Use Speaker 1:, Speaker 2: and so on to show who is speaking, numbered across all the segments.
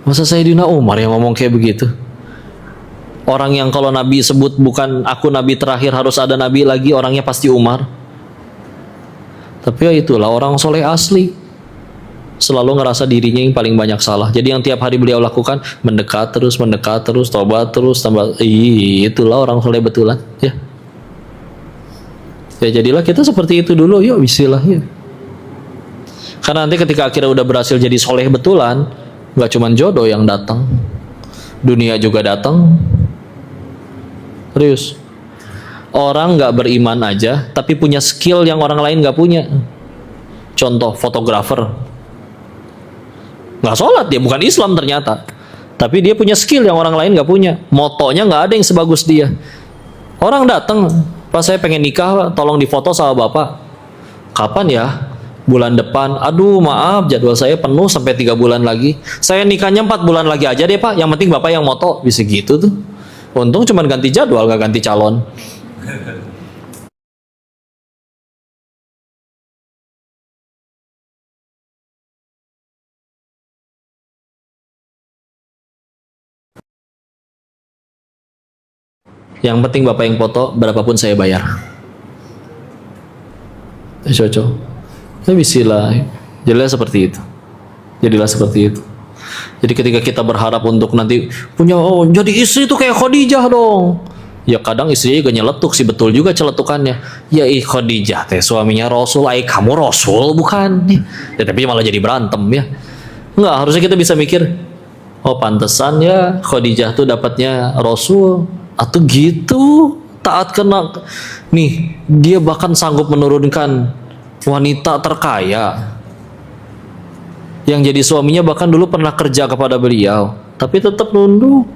Speaker 1: Masa Sayyidina Umar yang ngomong kayak begitu? Orang yang kalau Nabi sebut bukan aku Nabi terakhir, harus ada Nabi lagi, orangnya pasti Umar. Tapi ya itulah orang soleh asli, selalu ngerasa dirinya yang paling banyak salah. Jadi yang tiap hari beliau lakukan mendekat terus, tobat terus, tambah. Itulah orang soleh betulan, ya. Ya jadilah kita seperti itu dulu, yuk bismillah ya. Karena nanti ketika akhirnya udah berhasil jadi soleh betulan, nggak cuma jodoh yang datang, dunia juga datang. Serius. Orang nggak beriman aja, tapi punya skill yang orang lain nggak punya. Contoh fotografer, nggak sholat dia, bukan Islam ternyata, tapi dia punya skill yang orang lain nggak punya. Motonya nggak ada yang sebagus dia. Orang datang, Pak saya pengen nikah, tolong difoto sama bapak. Kapan ya? Bulan depan. Aduh maaf, jadwal saya penuh sampai 3 bulan lagi. Saya nikahnya 4 bulan lagi aja deh pak. Yang penting bapak yang moto. Bisa gitu tuh. Untung cuma ganti jadwal, gak ganti calon. Yang penting bapak yang foto, berapapun saya bayar. Cocok. Ya bismillah. Jadilah seperti itu. Jadilah seperti itu. Jadi ketika kita berharap untuk nanti punya, oh jadi istri itu kayak Khadijah dong. Ya kadang istrinya juga nyeletuk sih, betul juga celetukannya. Ya Khadijah teh suaminya Rasul, kamu Rasul bukan? Ya tapi malah jadi berantem ya. Enggak, harusnya kita bisa mikir, oh pantesan ya Khadijah tuh dapatnya Rasul. Atau gitu, taat kena. Nih, dia bahkan sanggup menurunkan wanita terkaya yang jadi suaminya, bahkan dulu pernah kerja kepada beliau, tapi tetap nunduk,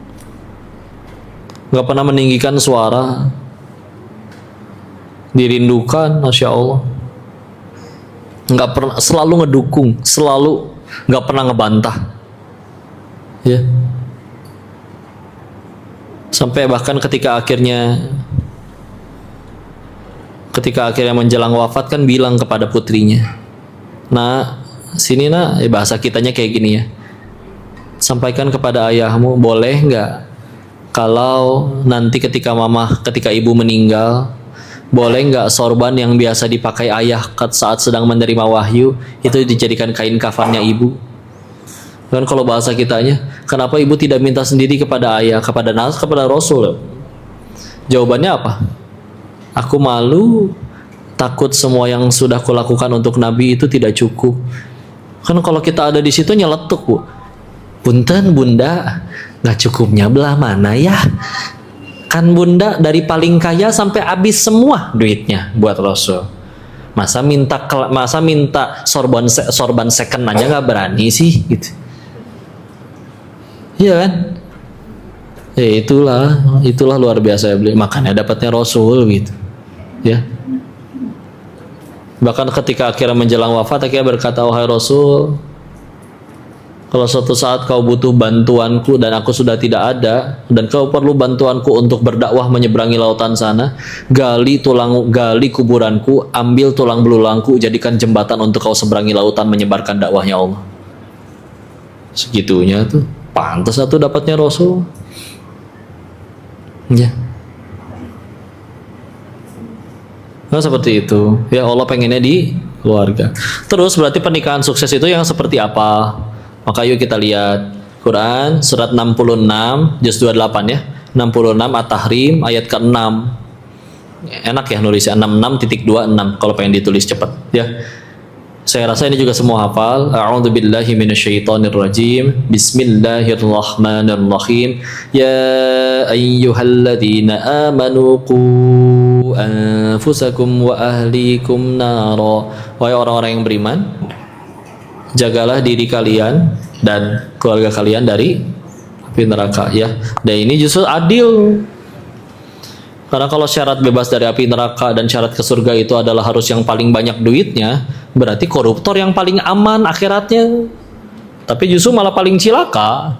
Speaker 1: nggak pernah meninggikan suara, dirindukan, masya Allah, nggak pernah, selalu ngedukung, selalu nggak pernah ngebantah, ya. Sampai bahkan ketika akhirnya menjelang wafat kan bilang kepada putrinya, nah sini nak, bahasa kitanya kayak gini ya, sampaikan kepada ayahmu, boleh nggak kalau nanti ketika ibu meninggal, boleh nggak sorban yang biasa dipakai ayah saat sedang menerima wahyu itu dijadikan kain kafannya ibu. Kan kalau bahasa kitanya, kenapa ibu tidak minta sendiri kepada ayah, kepada Rasul? Jawabannya apa? Aku malu, takut semua yang sudah kulakukan untuk Nabi itu tidak cukup. Kan kalau kita ada di situ nyeletuk, bu, punten bunda, nggak cukupnya belah mana ya? Kan bunda dari paling kaya sampai habis semua duitnya buat Rasul. Masa minta sorban second aja nggak berani sih, gitu. Iya kan? Ya itulah luar biasa ya, makanya dapatnya Rasul gitu. Ya. Bahkan ketika akhirnya menjelang wafat, akhirnya berkata, wahai Rasul, kalau suatu saat kau butuh bantuanku dan aku sudah tidak ada, dan kau perlu bantuanku untuk berdakwah menyeberangi lautan sana, gali kuburanku, ambil tulang belulangku, jadikan jembatan untuk kau seberangi lautan menyebarkan dakwahnya Allah. Segitunya tuh, pantas satu dapatnya Rasul. Ya. Nah, seperti itu. Ya Allah pengennya di keluarga. Terus berarti pernikahan sukses itu yang seperti apa? Maka yuk kita lihat Quran surat 66 juz 28 ya. 66 At-Tahrim ayat ke-6. Enak ya nulisnya 66.26 kalau pengen ditulis cepat ya. Saya rasa ini juga semua hafal. A'udzubillahi minasyaitonirrajim. Bismillahirrahmanirrahim. Ya ayyuhalladzina amanu qu anfusakum wa ahlikum nara. Wahai orang-orang yang beriman, jagalah diri kalian dan keluarga kalian dari api neraka ya. Dan ini justru adil. Karena kalau syarat bebas dari api neraka dan syarat ke surga itu adalah harus yang paling banyak duitnya, berarti koruptor yang paling aman akhiratnya. Tapi justru malah paling cilaka.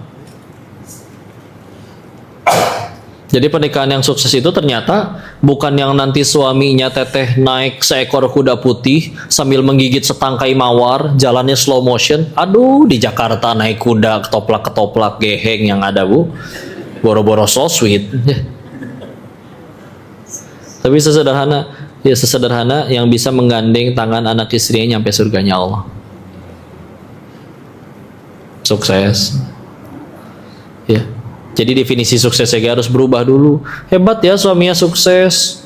Speaker 1: Jadi pernikahan yang sukses itu ternyata bukan yang nanti suaminya teteh naik seekor kuda putih sambil menggigit setangkai mawar, jalannya slow motion. Aduh, di Jakarta naik kuda ketoplak-ketoplak geheng yang ada, Bu. Boro-boro so sweet. Tapi sesederhana yang bisa menggandeng tangan anak istrinya nyampe surganya Allah. Sukses. Ya. Jadi definisi suksesnya harus berubah dulu. Hebat ya suaminya sukses,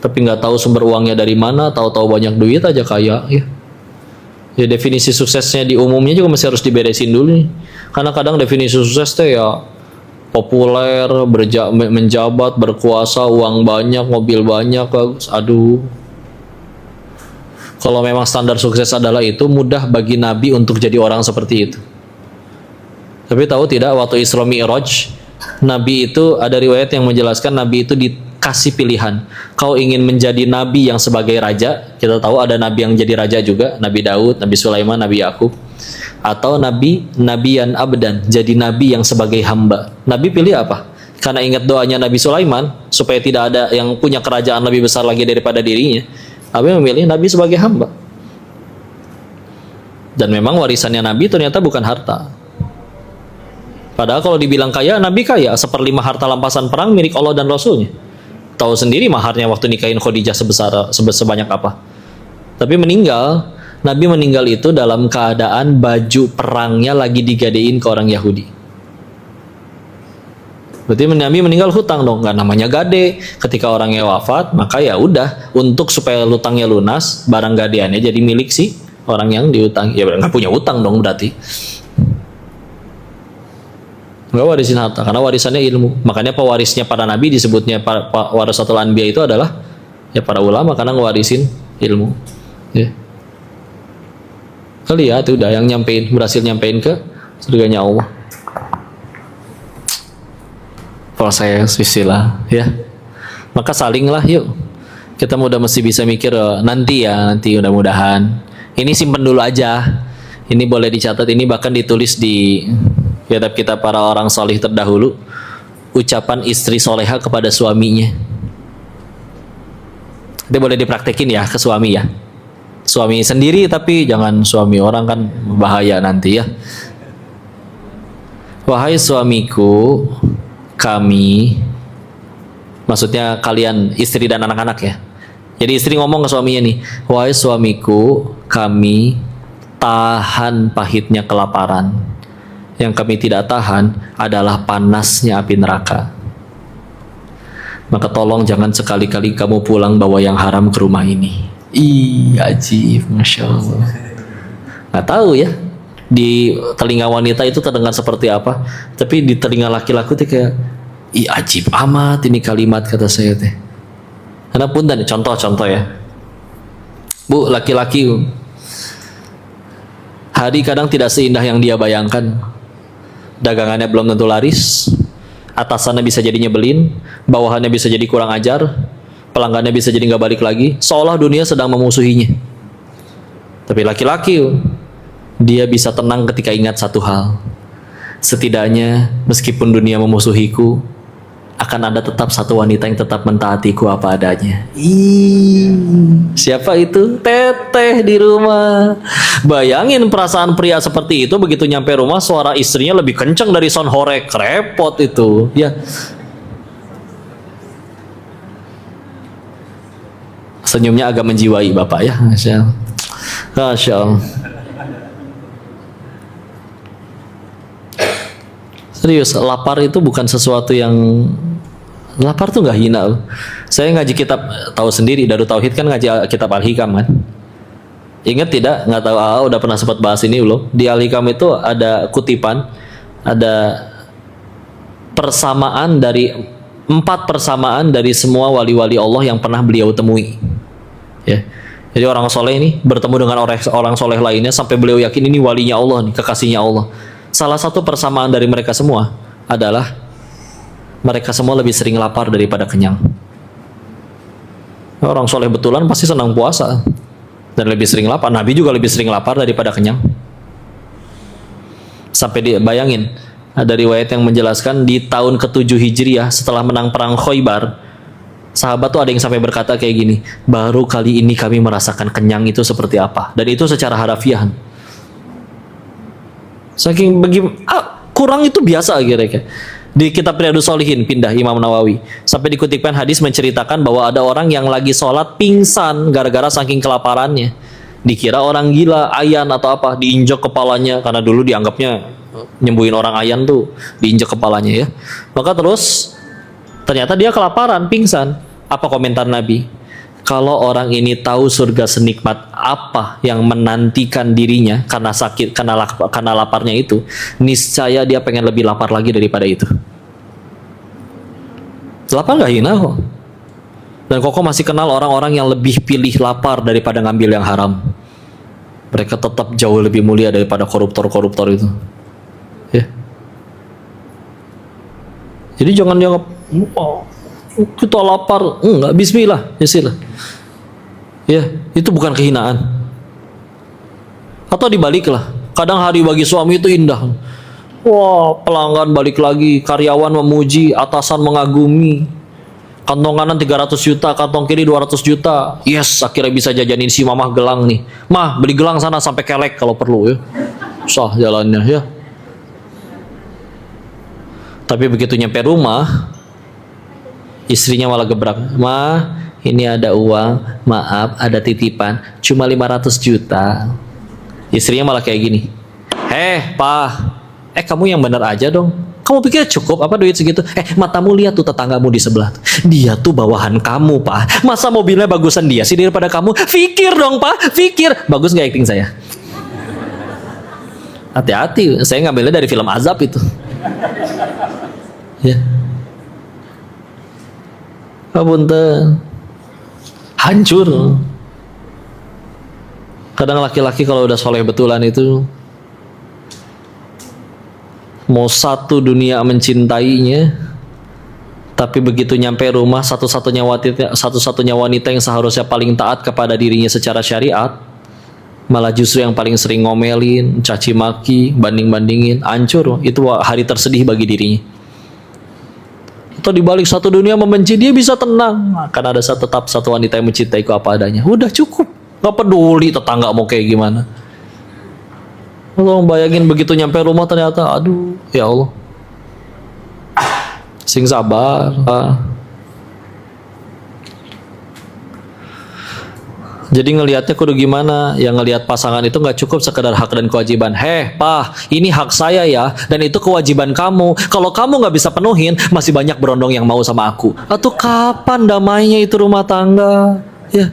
Speaker 1: tapi nggak tahu sumber uangnya dari mana, tahu-tahu banyak duit aja kaya. Ya definisi suksesnya di umumnya juga masih harus diberesin dulu nih. Karena kadang definisi sukses teh ya populer, menjabat, berkuasa, uang banyak, mobil banyak, bagus. Aduh. Kalau memang standar sukses adalah itu, mudah bagi Nabi untuk jadi orang seperti itu. Tapi tahu tidak, waktu Isra Mi'raj, Nabi itu ada riwayat yang menjelaskan Nabi itu dikasih pilihan. Kau ingin menjadi Nabi yang sebagai raja, kita tahu ada Nabi yang jadi raja juga, Nabi Daud, Nabi Sulaiman, Nabi Yakub, atau Nabiyan Abdan, jadi Nabi yang sebagai hamba. Nabi pilih apa? Karena ingat doanya Nabi Sulaiman, supaya tidak ada yang punya kerajaan lebih besar lagi daripada dirinya, Nabi memilih Nabi sebagai hamba. Dan memang warisannya Nabi ternyata bukan harta. Padahal kalau dibilang kaya, Nabi kaya, 1/5 harta rampasan perang milik Allah dan Rasulnya. Tahu sendiri maharnya waktu nikahin Khadijah sebanyak apa. Tapi Nabi meninggal itu dalam keadaan baju perangnya lagi digadein ke orang Yahudi. Berarti Nabi meninggal hutang dong, nggak namanya gade. Ketika orangnya wafat, maka ya udah, untuk supaya hutangnya lunas, barang gadeannya jadi milik si orang yang diutang. Ya nggak punya utang dong berarti. Nggak warisin harta, karena warisannya ilmu. Makanya pewarisnya para nabi disebutnya warasatul anbiya itu adalah ya para ulama, karena ngewarisin ilmu. Ya. Kali ya, itu udah yang berhasil nyampein ke surganya Allah. Proses istilah, ya. Maka salinglah yuk. Kita udah mesti bisa mikir nanti mudah-mudahan. Ini simpen dulu aja. Ini boleh dicatat, ini bahkan ditulis di kitab kita para orang solih terdahulu, ucapan istri soleha kepada suaminya. Itu boleh dipraktekin ya ke suami ya. Suami sendiri, tapi jangan suami orang, kan bahaya nanti ya. Wahai suamiku, kami, maksudnya kalian istri dan anak-anak ya. Jadi istri ngomong ke suaminya nih, wahai suamiku, kami tahan pahitnya kelaparan. Yang kami tidak tahan adalah panasnya api neraka. Maka tolong jangan sekali-kali kamu pulang bawa yang haram ke rumah ini. Ih, ajib, Masya Allah. Nggak tahu ya, di telinga wanita itu terdengar seperti apa, tapi di telinga laki-laki itu kayak, ih ajib amat ini kalimat, kata saya teh. Karena pun dan contoh-contoh ya, Bu, laki-laki hari kadang tidak seindah yang dia bayangkan. Dagangannya belum tentu laris, atasannya bisa jadi nyebelin, bawahannya bisa jadi kurang ajar, pelanggannya bisa jadi nggak balik lagi, seolah dunia sedang memusuhinya. Tapi laki-laki, dia bisa tenang ketika ingat satu hal, setidaknya meskipun dunia memusuhiku, akan ada tetap satu wanita yang tetap mentaatiku apa adanya. Siapa itu? Teteh di rumah. Bayangin perasaan pria seperti itu, begitu nyampe rumah suara istrinya lebih kencang dari sound horek, repot itu ya. Senyumnya agak menjiwai bapak ya, Masya Allah. Masya Allah. Serius, lapar itu bukan sesuatu yang, lapar tuh nggak hina loh. Saya ngaji kitab, tahu sendiri, Darut Tauhid kan ngaji kitab Al-Hikam kan. Ingat tidak? Nggak tahu, udah pernah sempat bahas ini belum? Di Al-Hikam itu ada kutipan, ada persamaan dari 4 persamaan dari semua wali-wali Allah yang pernah beliau temui. Ya. Jadi orang soleh ini bertemu dengan orang soleh lainnya sampai beliau yakin ini walinya Allah nih, kekasihnya Allah. Salah satu persamaan dari mereka semua adalah mereka semua lebih sering lapar daripada kenyang. Orang soleh betulan pasti senang puasa dan lebih sering lapar. Nabi juga lebih sering lapar daripada kenyang. Sampai dibayangin, Ada riwayat yang menjelaskan di tahun ke-7 Hijriah setelah menang perang Khaybar, sahabat tuh ada yang sampai berkata kayak gini, baru kali ini kami merasakan kenyang itu seperti apa. Dan itu secara harafiah. Saking kurang itu biasa kira-kira. Di kitab Riyadhus Shalihin pindah Imam Nawawi sampai dikutipkan hadis menceritakan bahwa ada orang yang lagi sholat pingsan gara-gara saking kelaparannya. Dikira orang gila, ayan atau apa, diinjak kepalanya karena dulu dianggapnya nyembuhin orang ayan tuh diinjak kepalanya ya. Maka terus ternyata dia kelaparan, pingsan. Apa komentar Nabi? Kalau orang ini tahu surga senikmat apa yang menantikan dirinya karena sakit, karena laparnya itu, niscaya dia pengen lebih lapar lagi daripada itu. Lapar nggak hina kok. Dan Koko masih kenal orang-orang yang lebih pilih lapar daripada ngambil yang haram. Mereka tetap jauh lebih mulia daripada koruptor-koruptor itu. Ya. Jadi jangan dianggap kita lapar, enggak, bismillah, bismillah. Ya, itu bukan kehinaan. Atau dibaliklah. Kadang hari bagi suami itu indah. Wah, pelanggan balik lagi, karyawan memuji, atasan mengagumi. Kantong kanan 300 juta, kantong kiri 200 juta. Yes, akhirnya bisa jajanin si mamah gelang nih. Mah, beli gelang sana sampai kelek kalau perlu ya. Sah jalannya ya. Tapi begitu nyampe rumah, istrinya malah gebrak. Ma, ini ada uang, maaf ada titipan, cuma 500 juta. Istrinya malah kayak gini. Pak, kamu yang bener aja dong. Kamu pikir cukup apa duit segitu? Matamu lihat tuh tetanggamu di sebelah. Dia tuh bawahan kamu, Pak. Masa mobilnya bagusan dia sih daripada kamu? Fikir dong, Pak, fikir. Bagus nggak acting saya? Hati-hati, saya ngambilnya dari film azab itu. Ya. Punten. Hancur. Kadang laki-laki kalau udah soleh betulan itu mau satu dunia mencintainya, tapi begitu nyampe rumah satu-satunya wanita yang seharusnya paling taat kepada dirinya secara syariat, malah justru yang paling sering ngomelin, caci maki, banding-bandingin, hancur. Itu hari tersedih bagi dirinya. Atau dibalik satu dunia membenci, dia bisa tenang karena ada tetap satu wanita yang mencintaiku apa adanya. Udah cukup, gak peduli tetangga mau kayak gimana. Kalau bayangin begitu nyampe rumah ternyata, aduh ya Allah, sing sabar. Jadi ngelihatnya kudu gimana? Yang ngelihat pasangan itu nggak cukup sekedar hak dan kewajiban. Pak, ini hak saya ya, dan itu kewajiban kamu. Kalau kamu nggak bisa penuhin, masih banyak berondong yang mau sama aku. Atau kapan damainya itu rumah tangga? Ya.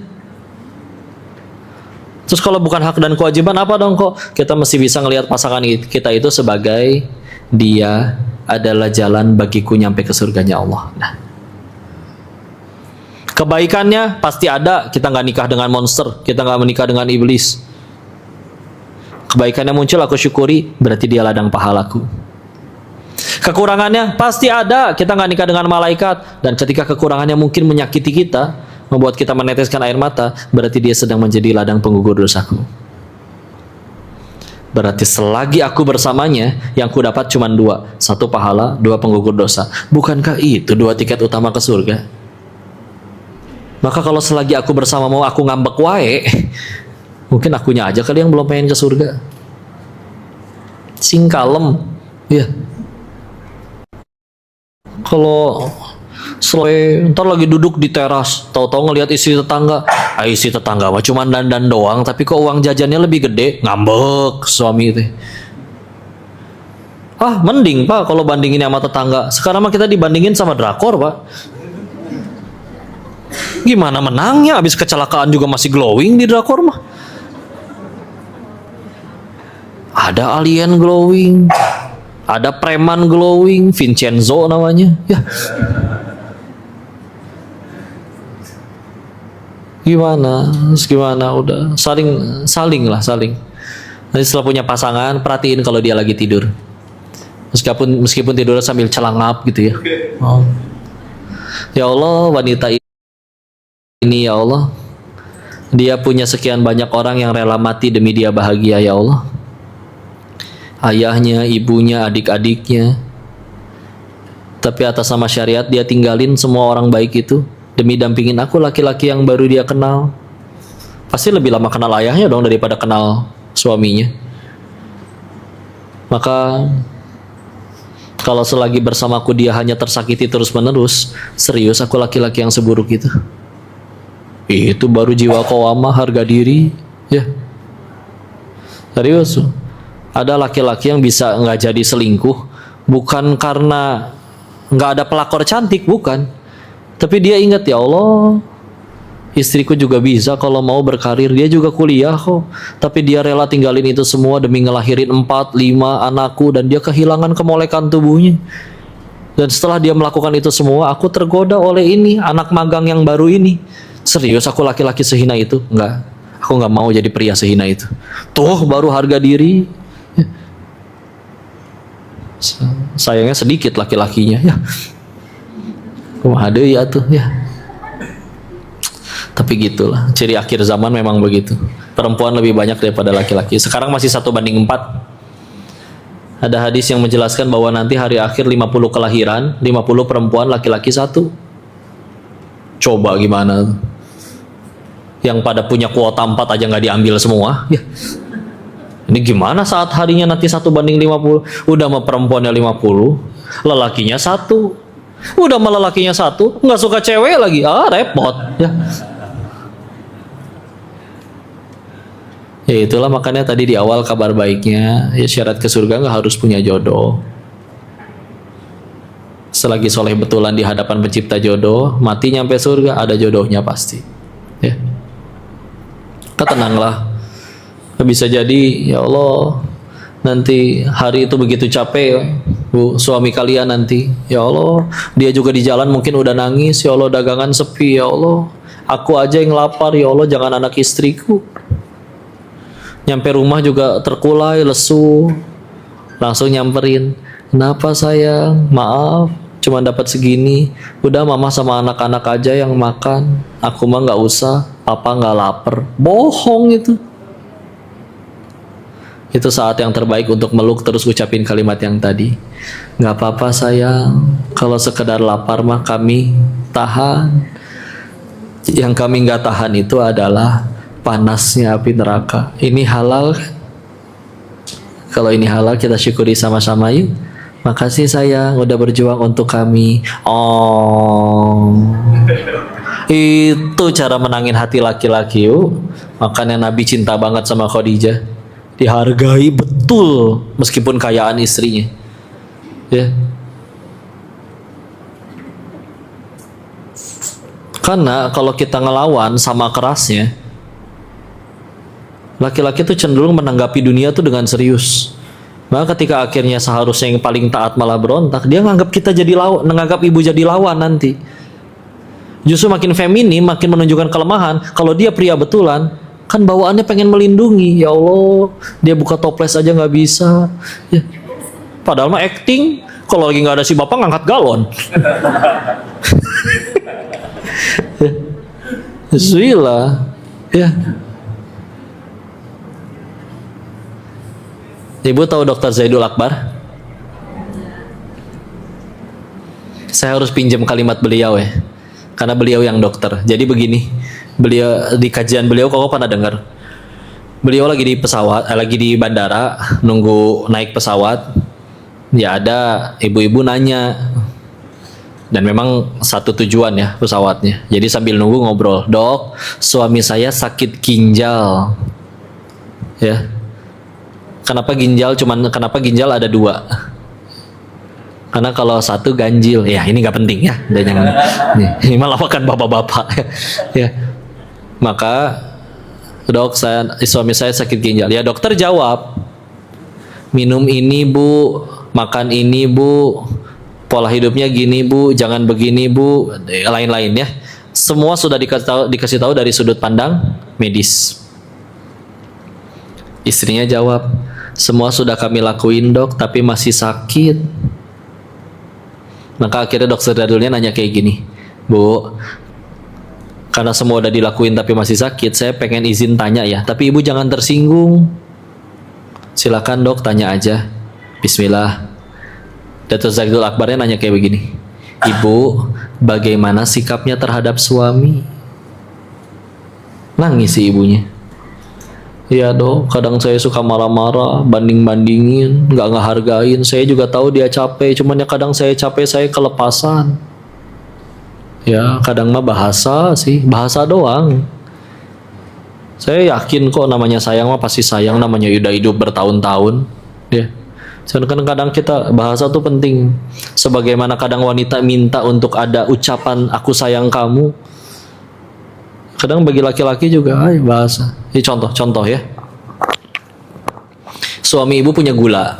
Speaker 1: Terus kalau bukan hak dan kewajiban apa dong kok? Kita mesti bisa ngelihat pasangan kita itu sebagai dia adalah jalan bagiku nyampe ke surganya Allah. Nah. Kebaikannya pasti ada, kita nggak nikah dengan monster, kita nggak menikah dengan iblis. Kebaikannya muncul, aku syukuri, berarti dia ladang pahalaku. Kekurangannya pasti ada, kita nggak nikah dengan malaikat, dan ketika kekurangannya mungkin menyakiti kita, membuat kita meneteskan air mata, berarti dia sedang menjadi ladang penggugur dosaku. Berarti selagi aku bersamanya, yang ku dapat cuma dua, satu pahala, dua penggugur dosa. Bukankah itu dua tiket utama ke surga? Maka kalau selagi aku bersama mau aku ngambek wae, mungkin akunya aja kali yang belum pengen ke surga. Sing kalem, ya. Kalau sore ntar lagi duduk di teras, tahu-tahu ngelihat istri tetangga, istri tetangga mah cuma dandan doang, tapi kok uang jajannya lebih gede, ngambek suami itu. Mending Pak kalau bandingin sama tetangga. Sekarang mah kita dibandingin sama drakor Pak. Gimana menangnya? Habis kecelakaan juga masih glowing di drakor mah. Ada alien glowing, ada preman glowing, Vincenzo namanya. Ya. Gimana? Udah saling. Nanti setelah punya pasangan, perhatiin kalau dia lagi tidur. Meskipun tidurnya sambil celangap gitu ya. Ya Allah, wanita ini ya Allah, dia punya sekian banyak orang yang rela mati demi dia bahagia ya Allah. ayahnya, ibunya, adik-adiknya. Tapi atas nama syariat dia tinggalin semua orang baik itu demi dampingin aku, laki-laki yang baru dia kenal. Pasti lebih lama kenal ayahnya dong daripada kenal suaminya. Maka kalau selagi bersamaku dia hanya tersakiti terus-menerus, serius aku laki-laki yang seburuk itu. Itu baru jiwa qawamah, harga diri, ya. Serius. Ada laki-laki yang bisa nggak jadi selingkuh bukan karena nggak ada pelakor cantik, bukan. Tapi dia ingat, ya Allah, istriku juga bisa kalau mau berkarir, dia juga kuliah kok. Tapi dia rela tinggalin itu semua demi ngelahirin 4, 5 anakku, dan dia kehilangan kemolekan tubuhnya. Dan setelah dia melakukan itu semua, aku tergoda oleh ini, anak magang yang baru ini. Serius aku laki-laki sehina itu? Enggak. Aku nggak mau jadi pria sehina itu. Tuh baru harga diri. Sayangnya sedikit laki-lakinya, ya. Ada ya tuh, ya. Tapi gitulah, ciri akhir zaman memang begitu. Perempuan lebih banyak daripada laki-laki. Sekarang masih 1:4. Ada hadis yang menjelaskan bahwa nanti hari akhir 50 kelahiran, 50 perempuan, laki-laki 1. Coba gimana? Yang pada punya kuota 4 aja nggak diambil semua, ya. Ini gimana saat harinya nanti 1:50? Udah sama perempuannya 50, lelakinya 1. Udah sama lelakinya 1, nggak suka cewek lagi, repot, ya. Ya itulah makanya tadi di awal kabar baiknya, ya syarat ke surga nggak harus punya jodoh. Selagi soleh betulan di hadapan pencipta jodoh, mati nyampe surga ada jodohnya pasti. Ya, tenanglah. Bisa jadi, ya Allah, nanti hari itu begitu capek, Bu, suami kalian nanti, ya Allah, dia juga di jalan mungkin udah nangis, ya Allah, dagangan sepi, ya Allah, aku aja yang lapar, ya Allah, jangan anak istriku. Nyampe rumah juga terkulai, lesu, langsung nyamperin, kenapa sayang, maaf, cuma dapat segini, udah mama sama anak-anak aja yang makan, aku mah nggak usah, papa nggak lapar. Bohong itu. Itu saat yang terbaik untuk meluk, terus ucapin kalimat yang tadi, nggak apa-apa sayang, kalau sekedar lapar mah kami tahan. Yang kami nggak tahan itu adalah panasnya api neraka. Ini halal kan? Kalau ini halal kita syukuri sama-sama yuk. Makasih sayang udah berjuang untuk kami. Oh, itu cara menangin hati laki-laki yuk. Makanya Nabi cinta banget sama Khadijah, dihargai betul meskipun kayaan istrinya, ya. Karena kalau kita ngelawan sama kerasnya, laki-laki itu cenderung menanggapi dunia tuh dengan serius. Maka ketika akhirnya seharusnya yang paling taat malah berontak, dia nganggap kita jadi lawan, menganggap ibu jadi lawan nanti. Justru makin feminim, makin menunjukkan kelemahan. Kalau dia pria betulan, kan bawaannya pengen melindungi. Ya Allah, dia buka toples aja nggak bisa, ya. Padahal mah acting. Kalau lagi nggak ada si bapak ngangkat galon. Ya. Bismillah, ya. Ibu tahu Dr. Zaidul Akbar? Saya harus pinjam kalimat beliau, ya, karena beliau yang dokter. Jadi begini, beliau di kajian beliau, kok pernah dengar? Beliau lagi di pesawat, lagi di bandara nunggu naik pesawat. Ya ada ibu-ibu nanya, dan memang satu tujuan ya pesawatnya. Jadi sambil nunggu ngobrol, dok, suami saya sakit ginjal, ya. Kenapa ginjal? Kenapa ginjal ada 2? Karena kalau satu ganjil, ya ini nggak penting ya. Dan jangan, ini malah makan bapak-bapak, ya. Maka dok, suami saya sakit ginjal. Ya dokter jawab, minum ini bu, makan ini bu, pola hidupnya gini bu, jangan begini bu, lain-lain ya. Semua sudah dikasih tahu dari sudut pandang medis. Istrinya jawab, semua sudah kami lakuin dok, tapi masih sakit. Maka akhirnya dokter dadulnya nanya kayak gini, bu, karena semua udah dilakuin tapi masih sakit, saya pengen izin tanya ya, tapi ibu jangan tersinggung. Silakan dok, tanya aja. Bismillah. Datuk Zakidul Akbarnya nanya kayak begini, Ibu, bagaimana sikapnya terhadap suami? Nangis si ibunya. Iya dong, kadang saya suka marah-marah, banding-bandingin, nggak ngehargain. Saya juga tahu dia capek, cuman ya kadang saya capek, saya kelepasan. Ya kadang mah bahasa sih, bahasa doang. Saya yakin kok namanya sayang mah pasti sayang, namanya udah hidup bertahun-tahun. Ya. Kadang-kadang kita bahasa tuh penting. Sebagaimana kadang wanita minta untuk ada ucapan aku sayang kamu. Kadang bagi laki-laki juga bahasa. Ini contoh ya. Suami ibu punya gula.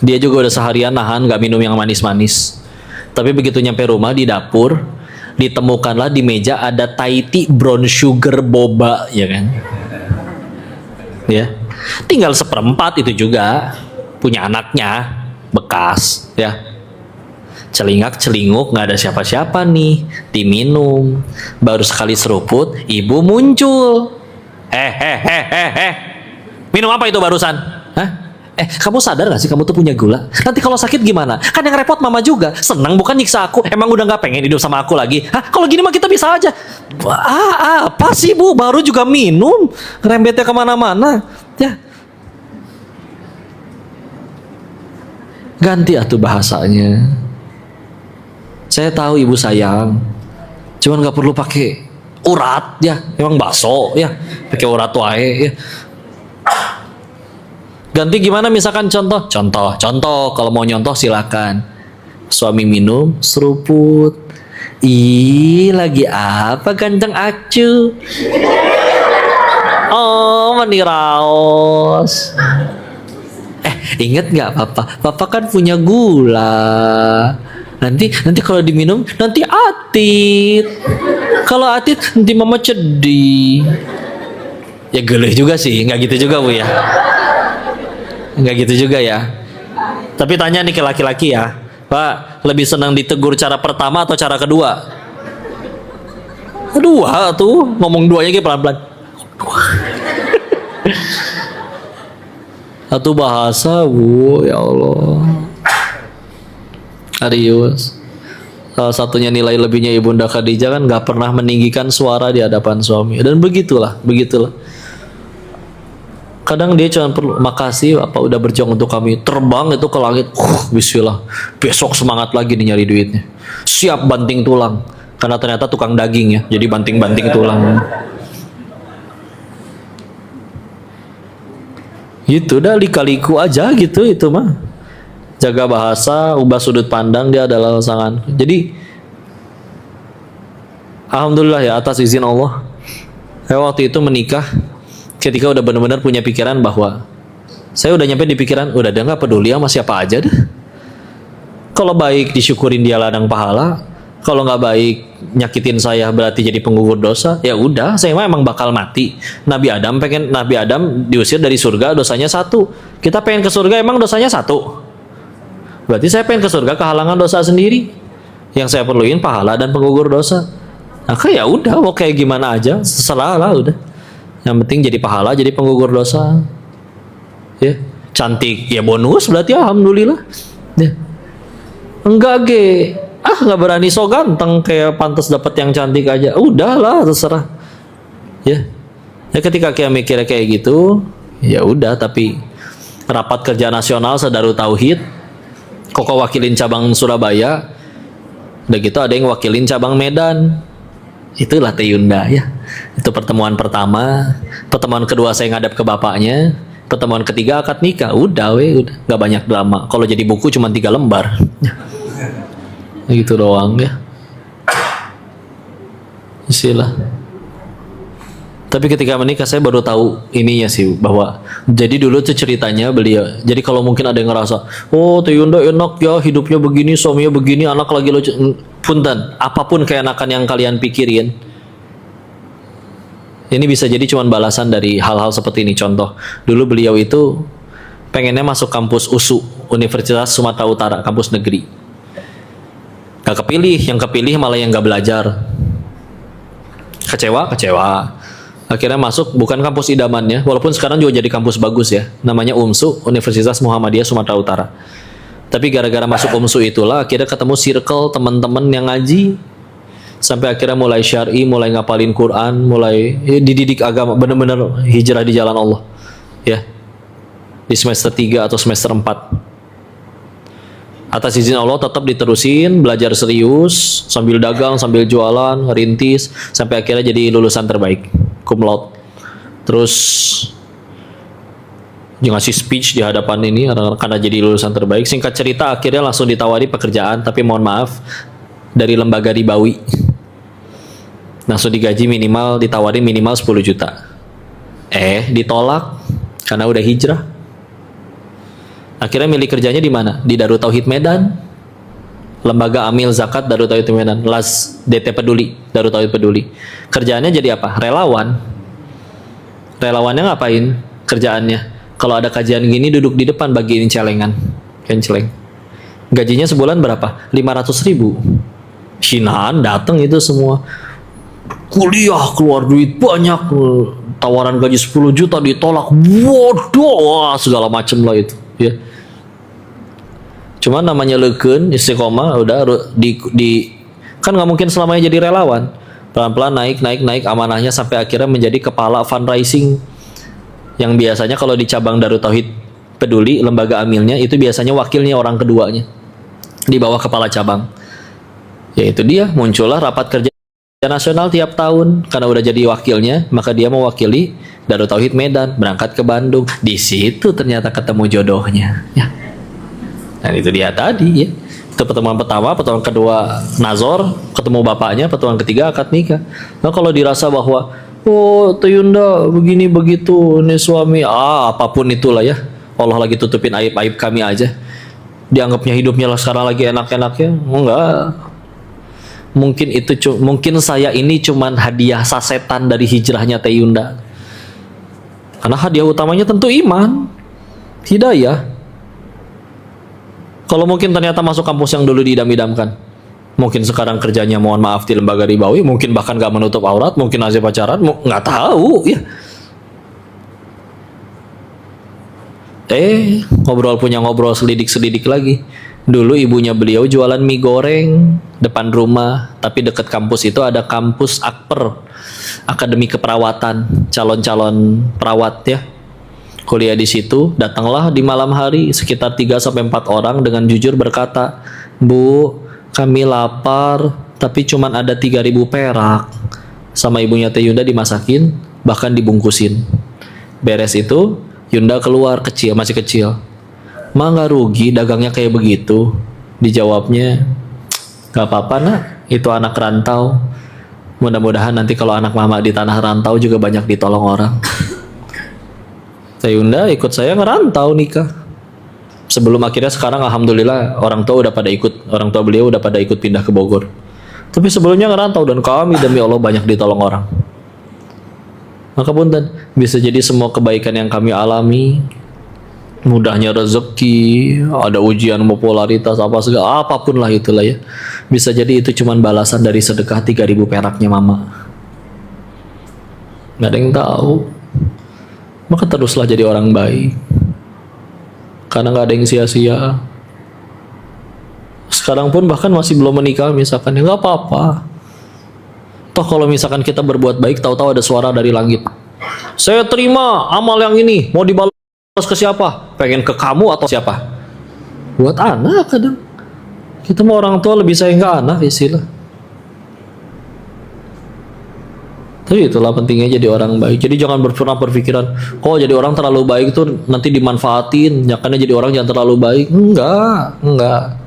Speaker 1: Dia juga udah seharian nahan gak minum yang manis-manis. Tapi begitu nyampe rumah di dapur, ditemukanlah di meja ada Thai tea brown sugar boba, ya kan? Ya. Tinggal seperempat itu juga punya anaknya bekas, ya. Celingak celinguk nggak ada siapa-siapa nih, diminum. Baru sekali seruput, ibu muncul. Minum apa itu barusan? Hah? Kamu sadar gak sih kamu tuh punya gula? Nanti kalau sakit gimana? Kan yang repot mama juga. Senang bukan nyiksa aku. Emang udah gak pengen hidup sama aku lagi? Hah? Kalau gini mah kita bisa aja. Apa sih bu? Baru juga minum. Rembetnya kemana-mana. Ya. Ganti atuh bahasanya. Saya tahu ibu sayang. Cuman gak perlu pakai urat ya. Emang bakso ya. Pakai urat wae ya. Ganti gimana misalkan contoh. Kalau mau nyontoh silakan. Suami minum, seruput. Ih, lagi apa ganteng acu? Oh, meniraos. Inget nggak papa? Papa kan punya gula. Nanti kalau diminum nanti atit. Kalau atit nanti mama cedi. Ya geleh juga sih, nggak gitu juga bu ya. Nggak gitu juga ya. Tapi tanya nih ke laki-laki ya, Pak, lebih senang ditegur cara pertama atau cara kedua? Kedua tuh, ngomong duanya kayak pelan-pelan. Satu bahasa bu, ya Allah. Arius. Salah satunya nilai lebihnya Ibunda Khadijah kan nggak pernah meninggikan suara di hadapan suami. Dan begitulah. Kadang dia cuma perlu makasih apa udah berjuang untuk kami, terbang itu ke langit. Bismillah, besok semangat lagi nih nyari duitnya, siap banting tulang karena ternyata tukang daging ya, jadi banting tulang. Gitu dah, lika-liku aja gitu itu mah. Jaga bahasa, ubah sudut pandang, dia adalah pasangan. Jadi alhamdulillah ya atas izin Allah. Saya waktu itu menikah ketika udah benar-benar punya pikiran bahwa saya udah nyampe di pikiran udah dia nggak peduli sama siapa aja dah. Kalau baik disyukurin dia ladang pahala, kalau nggak baik nyakitin saya berarti jadi penggugur dosa. Ya udah, saya mah emang bakal mati. Nabi Adam diusir dari surga, dosanya 1. Kita pengen ke surga emang dosanya 1. Berarti saya pengen ke surga kehalangan dosa sendiri. Yang saya perluin pahala dan penggugur dosa. Nah, ya udah mau kayak gimana aja, terserah lah udah. Yang penting jadi pahala, jadi penggugur dosa. Ya, cantik ya bonus berarti alhamdulillah. Ya. Enggak nggak berani so ganteng kayak pantas dapat yang cantik aja. Udahlah terserah. Ya. Ya ketika kayak mikirnya kayak gitu, ya udah tapi rapat kerja nasional Sadarut Tauhid, Koko wakilin cabang Surabaya. Udah gitu ada yang wakilin cabang Medan. Itulah Teyunda ya. Itu pertemuan pertama. Pertemuan kedua saya ngadap ke bapaknya. Pertemuan ketiga akad nikah. Udah nggak banyak drama. Kalau jadi buku cuma 3 lembar. Gitu doang ya. Istilah. Tapi ketika menikah saya baru tahu ininya sih, bahwa jadi dulu tuh ceritanya beliau. Jadi kalau mungkin ada yang ngerasa, oh Teyunda enak ya hidupnya begini, suaminya begini, anak lagi lucu. Punten, apapun keenakan yang kalian pikirin, ini bisa jadi cuma balasan dari hal-hal seperti ini. Contoh, dulu beliau itu pengennya masuk kampus USU, Universitas Sumatera Utara, kampus negeri. Gak kepilih, yang kepilih malah yang gak belajar. Kecewa. Akhirnya masuk, bukan kampus idamannya, walaupun sekarang juga jadi kampus bagus ya. Namanya UMSU, Universitas Muhammadiyah Sumatera Utara. Tapi gara-gara masuk UMSU itulah akhirnya ketemu circle teman-teman yang ngaji. Sampai akhirnya mulai syar'i, mulai ngapalin Quran, mulai dididik agama, bener-bener hijrah di jalan Allah. Ya. Di semester 3 atau semester 4. Atas izin Allah tetap diterusin, belajar serius, sambil dagang, sambil jualan, rintis, sampai akhirnya jadi lulusan terbaik, cum laude. Terus dia ngasih speech di hadapan ini karena jadi lulusan terbaik. Singkat cerita akhirnya langsung ditawari pekerjaan, tapi mohon maaf, dari lembaga ribawi. Langsung digaji minimal, ditawarin minimal 10 juta. Ditolak karena udah hijrah. Akhirnya milih kerjanya di mana? Di Darut Tauhid Medan. Lembaga Amil Zakat Darut Tauhid Medan. LAS DT Peduli, Darut Tauhid Peduli. Kerjaannya jadi apa? Relawan. Relawannya ngapain? Kerjaannya, kalau ada kajian gini duduk di depan bagiin celengan. Kenceleng. Gajinya sebulan berapa? 500.000. Hinaan datang itu semua. Kuliah keluar duit banyak, tawaran gaji 10 juta ditolak, bodoh, segala macem lah itu ya. Cuman namanya leukeun istiqomah, udah kan nggak mungkin selamanya jadi relawan. Pelan-pelan naik amanahnya sampai akhirnya menjadi kepala fundraising, yang biasanya kalau di cabang Darut Tauhid Peduli, lembaga amilnya itu biasanya wakilnya orang keduanya di bawah kepala cabang. Yaitu dia, muncullah rapat kerja nasional tiap tahun. Karena udah jadi wakilnya, maka dia mewakili Darut Tauhid Medan, berangkat ke Bandung. Di situ ternyata ketemu jodohnya ya. Dan itu dia tadi ya. Itu pertemuan pertama, pertemuan kedua nazor, ketemu bapaknya, pertemuan ketiga akad nikah. Nah kalau dirasa bahwa Teh Yunda begini begitu, ini suami apapun itulah ya, Allah lagi tutupin aib-aib kami aja, dianggapnya hidupnya lah sekarang lagi enak-enaknya. Enggak. Mungkin saya ini cuman hadiah sasetan dari hijrahnya Teh Yunda. Karena hadiah utamanya tentu iman, hidayah. Kalau mungkin ternyata masuk kampus yang dulu diidam-idamkan, mungkin sekarang kerjanya mohon maaf di lembaga ribawi, mungkin bahkan gak menutup aurat, mungkin aja pacaran, nggak tahu ya. Ngobrol selidik-selidik lagi. Dulu ibunya beliau jualan mie goreng depan rumah, tapi dekat kampus itu ada kampus Akper, Akademi Keperawatan, calon-calon perawat ya. Kuliah di situ, datanglah di malam hari sekitar 3 sampai 4 orang dengan jujur berkata, "Bu, kami lapar, tapi cuman ada 3.000 perak." Sama ibunya Teh Yunda dimasakin, bahkan dibungkusin. Beres itu, Yunda keluar masih kecil. "Ma, nggak rugi dagangnya kayak begitu?" Dijawabnya, "Gak apa-apa nak, itu anak rantau. Mudah-mudahan nanti kalau anak mama di tanah rantau juga banyak ditolong orang." Teh Yunda ikut saya ngerantau nikah. Sebelum akhirnya sekarang alhamdulillah orang tua beliau udah pada ikut pindah ke Bogor. Tapi sebelumnya ngerantau, dan kami demi Allah banyak ditolong orang. Maka punten, bisa jadi semua kebaikan yang kami alami, mudahnya rezeki, ada ujian popularitas apa segala, apapun lah itulah ya, bisa jadi itu cuman balasan dari sedekah 3.000 peraknya mama. Nggak ada yang tahu. Maka teruslah jadi orang baik, karena nggak ada yang sia-sia. Sekarang pun bahkan masih belum menikah misalkan, ya nggak apa-apa. Toh kalau misalkan kita berbuat baik, tahu-tahu ada suara dari langit, "Saya terima amal yang ini, mau dibalas ke siapa? Pengen ke kamu atau siapa?" Buat anak kadang. Kita mau orang tua lebih sayang ke anak istilah. Tapi itulah pentingnya jadi orang baik. Jadi jangan pernah berpikiran, kok jadi orang terlalu baik tuh nanti dimanfaatin, makanya jadi orang jangan terlalu baik. Enggak.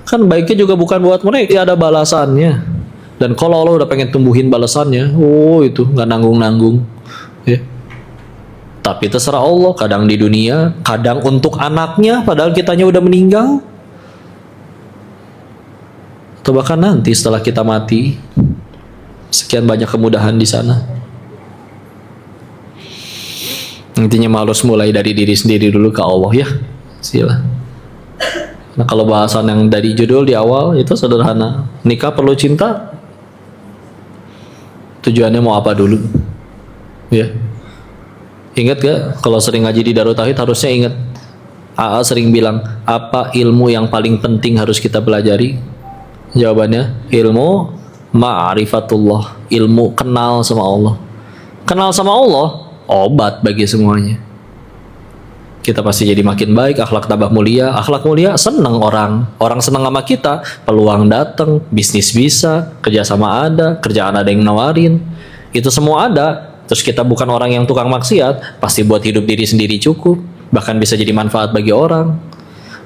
Speaker 1: Kan baiknya juga bukan buat mereka, ada balasannya. Dan kalau Allah udah pengen tumbuhin balasannya, itu nggak nanggung-nanggung ya. Tapi terserah Allah, kadang di dunia, kadang untuk anaknya padahal kitanya udah meninggal, atau bahkan nanti setelah kita mati. Sekian banyak kemudahan di sana. Intinya harus mulai dari diri sendiri dulu ke Allah ya. Sila. Nah, kalau bahasan yang dari judul di awal itu sederhana. Nikah perlu cinta. Tujuannya mau apa dulu? Ya. Ingat gak kalau sering ngaji di Darut Tauhid harusnya ingat. AA sering bilang, apa ilmu yang paling penting harus kita pelajari? Jawabannya, ilmu ma'rifatullah, ilmu kenal sama Allah. Kenal sama Allah, obat bagi semuanya. Kita pasti jadi makin baik, akhlak tambah mulia. Akhlak mulia, senang orang. Orang senang sama kita, peluang datang, bisnis bisa, kerjasama ada, kerjaan ada yang nawarin. Itu semua ada. Terus kita bukan orang yang tukang maksiat, pasti buat hidup diri sendiri cukup. Bahkan bisa jadi manfaat bagi orang.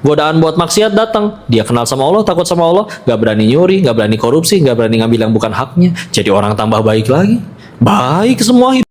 Speaker 1: Godaan buat maksiat datang, dia kenal sama Allah, takut sama Allah, gak berani nyuri, gak berani korupsi, gak berani ngambil yang bukan haknya. Jadi orang tambah baik lagi. Baik semua hidup.